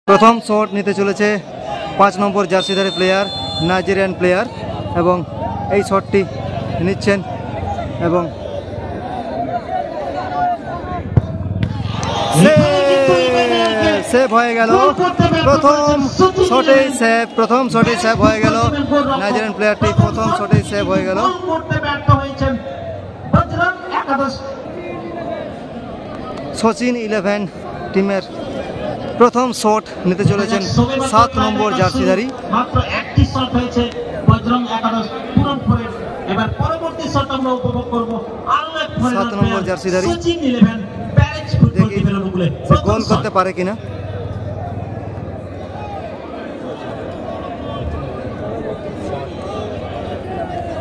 প্রথম শট নিতে চলেছে 5 নম্বর জার্সিধারী প্লেয়ার, নাইজেরিয়ান প্লেয়ার, এবং এই শটটি নিচ্ছেন এবং সেভ হয়ে গেল। প্রথম শটেই সেভ হয়ে গেল। নাইজেরিয়ান প্লেয়ারটি প্রথম শটেই সেভ হয়ে গেল। সচিন 11 টিমের প্রথম শট নিতে চলেছেন 7 নম্বর জার্সিধারী। মাত্র একটি শট হয়েছে বজরং একাদশ পুরনপুরের। এবার পরবর্তী শট আমরা উপভোগ করব। 7 নম্বর জার্সিধারী সচিন 11 প্যারেজ ফুটবল টিমের অনুকূলে গোল করতে পারে কিনা।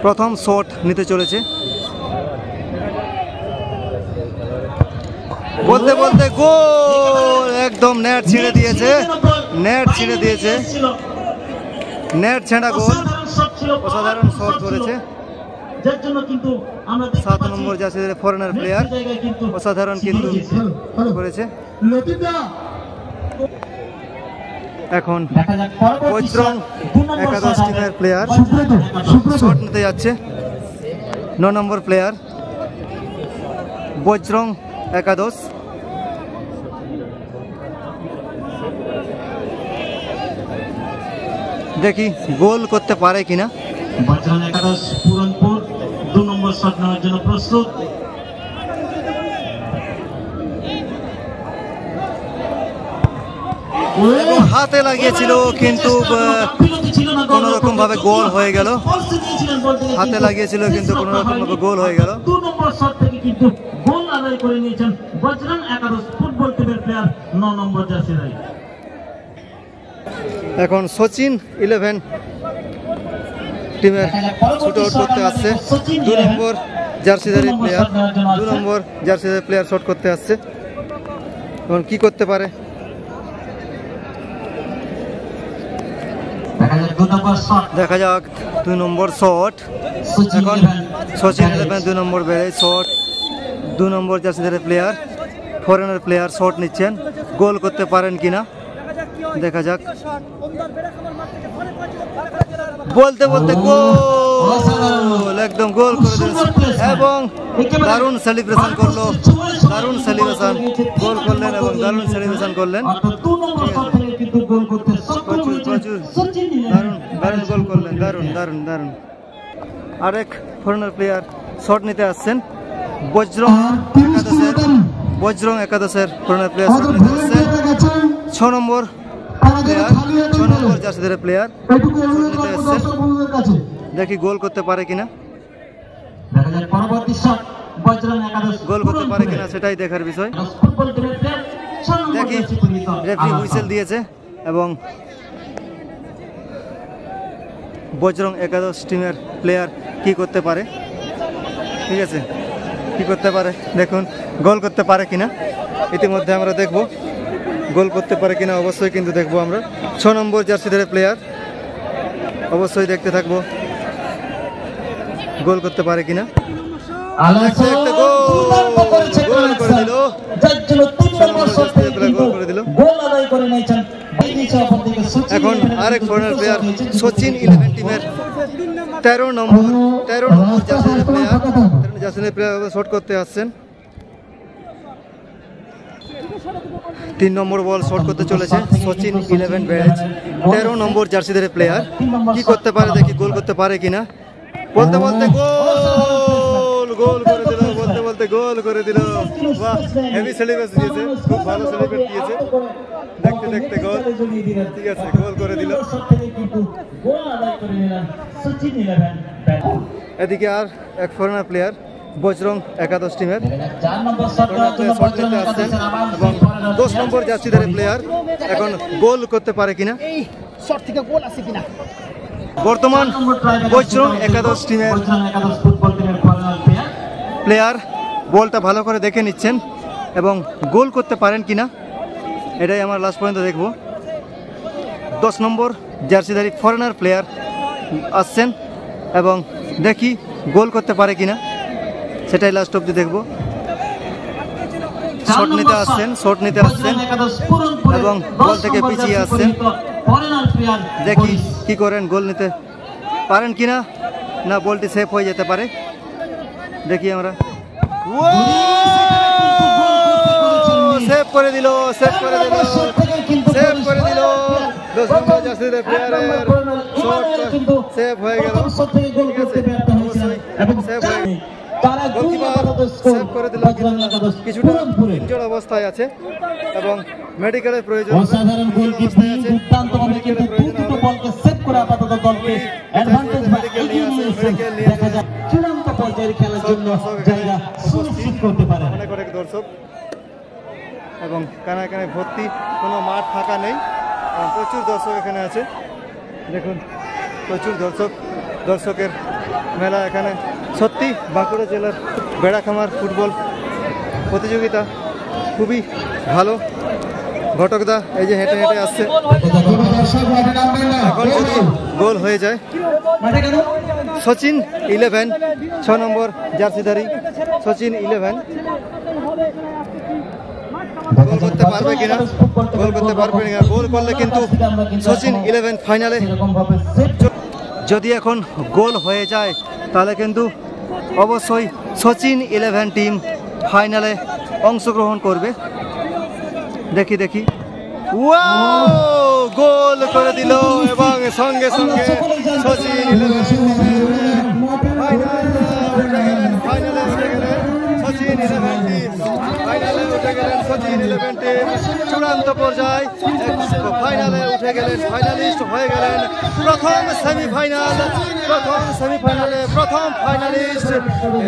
প্রথম শট নিতে চলেছে, বলতে বলতে গোল, একদম নেট ছিঁড়ে দিয়েছে, নেট ছেঁড়া গোল। অসাধারণ শট করেছে 7 নম্বর জার্সিধারী ফরেনার প্লেয়ার, অসাধারণ কিন্তু করেছে। এখন বজরং একাদশ টিমের প্লেয়ার শট নিতে যাচ্ছে। 9 নম্বর প্লেয়ার বজরং একাদশ। দেখি গোল করতে পারে কিনা। বজরং একাদশ পুরনপুর 2 নম্বর শট নেওয়ার জন্য প্রস্তুত। হাতে লাগিয়েছিল কিন্তু কোন রকম ভাবে গোল হয়ে গেল। হাতে লাগিয়েছিল কিন্তু কোন রকম ভাবে গোল হয়ে গেল। 2 নম্বর শট থেকে কিন্তু গোল আদায় করে নিয়েছেন বজরং একাদশ ফুটবল টিমের প্লেয়ার 9 নম্বর জার্সিধারী। এখন সচিন 11 টিমের শুট আউট করতে আসছে। 2 নম্বর জার্সিধারী প্লেয়ার শট করতে আসছে। এখন কি করতে পারে, দেখা যাক। 2 নম্বর শট, এখন সচিন 11 2 নম্বর বেড়ে শট। 2 নম্বর জার্সিধারী প্লেয়ার, ফরেনার প্লেয়ার শট নিচ্ছেন, গোল করতে পারেন কিনা দেখা যাক। বলতে বলতে গোল, একদম গোল করে দিয়েছে এবং দারুণ সেলিব্রেশন করলো, গোল করলেন এবং দারুণ সেলিব্রেশন করলেন। দারুণ গোল করলেন, দারুণ। আরেক ফরেনার প্লেয়ার শট নিতে আসছেন। বজরং একাদশের ফরেনার প্লেয়ার শট নিতে আসছেন। 6 নম্বর জার্সিধারী প্লেয়ার নিতে আসছেন। দেখি গোল করতে পারে কিনা, গোল করতে পারে কিনা সেটাই দেখার বিষয়। দেখি রেফারি হুইসেল দিয়েছে এবং বজরং একাদশ টিমের প্লেয়ার কি করতে পারে, ঠিক আছে, কি করতে পারে দেখুন। গোল করতে পারে কিনা ইতিমধ্যে আমরা দেখব, গোল করতে পারে কিনা অবশ্যই কিন্তু দেখবো আমরা। 6 নম্বর জার্সিধারী প্লেয়ার, অবশ্যই দেখতে থাকবো গোল করতে পারে কিনা। এখন আরেক ফরেনার প্লেয়ার সচিন 11 টিমের 13 নম্বর জার্সিধারী প্লেয়ার শট করতে আসছেন। 3 নম্বর বল শট করতে চলেছে সচিন 11 ব্যারেজ 13 নম্বর জার্সিধারী প্লেয়ার। কি করতে পারে দেখি, গোল করতে পারে কিনা। বলতে বলতে গোল করে দিল, বাহ, হেভি সেলিব্রেশন দিয়েছে, খুব ভালো সেলিব্রেট দিয়েছে। দেখতে গোল, ঠিক আছে, গোল করে দিল। এদিকে আর এক ফরেনার প্লেয়ার বজরং একাদশ টিমের এবং 10 নম্বর জার্সিধারী প্লেয়ার এখন গোল করতে পারে কিনা। বর্তমান বজরং একাদশ টিমের প্লেয়ার বলটা ভালো করে দেখে নিচ্ছেন এবং গোল করতে পারেন কিনা, এটাই আমরা লাস্ট পর্যন্ত দেখব। 10 নম্বর জার্সিধারী ফরেনার প্লেয়ার আসছেন এবং দেখি গোল করতে পারে কিনা, সেটাই লাস্ট অবধি দেখব। শট নিতে আসছেন, শট নিতে আসছেন এবং বল থেকে পিছিয়ে আসছেন। দেখি কি করেন, গোল নিতে পারেন কিনা, না বলটি সেফ হয়ে যেতে পারে। দেখি আমরা, সেভ করে দিল, সেভ করে দিল, সেভ করে দিল। 10 নম্বর জার্সিতে প্লেয়ারের শট সেভ হয়ে গেল, সেভ হয়ে গেল। গোলকিপার সেভ করে দিল, কিছুটা ইনজোর্ড অবস্থায় আছে এবং মেডিকেলের প্রয়োজন। অসাধারণ গোলকিপিং, দুর্দান্তভাবে কিন্তু দুটো বলকে সেভ করে আপাতত দলকে অ্যাডভান্টেজ বা এগিয়ে নিয়ে এসেছেন। দেখা যাক চূড়ান্ত পর্যায়ের খেলার জন্য জায়গা সুনিশ্চিত করতে পারে। অনেক অনেক দর্শক এবং কানায় কানায় ভর্তি, কোনো মাঠ ফাঁকা নেই, প্রচুর দর্শক এখানে আছে। দেখুন প্রচুর দর্শকের মেলা এখানে। সত্যি বাঁকুড়া জেলার বেড়াখামার ফুটবল প্রতিযোগিতা খুবই ভালো। ঘটকদা এই যে হেঁটে হেঁটে আসছে, এখন যদি গোল হয়ে যায়, সচিন 11 6 নম্বর জার্সিধারী সচিন 11 গোল করতে পারবে কিনা, গোল করতে পারবে কিনা। গোল করলে কিন্তু সচিন 11 ফাইনালে, যদি এখন গোল হয়ে যায় তাহলে কিন্তু অবশ্যই সচিন 11 টিম ফাইনালে অংশগ্রহণ করবে। দেখি দেখি, ওয়াও, গোল করে দিল এবং সঙ্গে সঙ্গে সচিন 11 ফাইনালে উঠে গেলেন সচিন 11 টিম, ফাইনালে উঠে গেলেন সচিন 11 টিম, চূড়ান্ত পর্যায়ে ফাইনালে উঠে গেলেন, ফাইনালিস্ট হয়ে গেলেন। প্রথম সেমিফাইনালে প্রথম ফাইনালিস্ট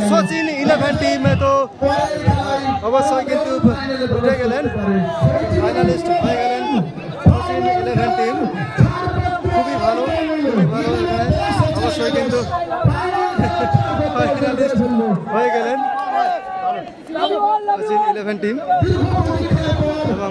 সচিন 11 টিম। তো অবশ্যই কিন্তু উঠে গেলেন, ফাইনালিস্ট হয়ে গেলেন সচিন 11 টিম। খুবই ভালো, খুবই ভালো। অবশ্যই কিন্তু ফাইনালিস্ট হয়ে গেলেন সচিন 11 টিম এবং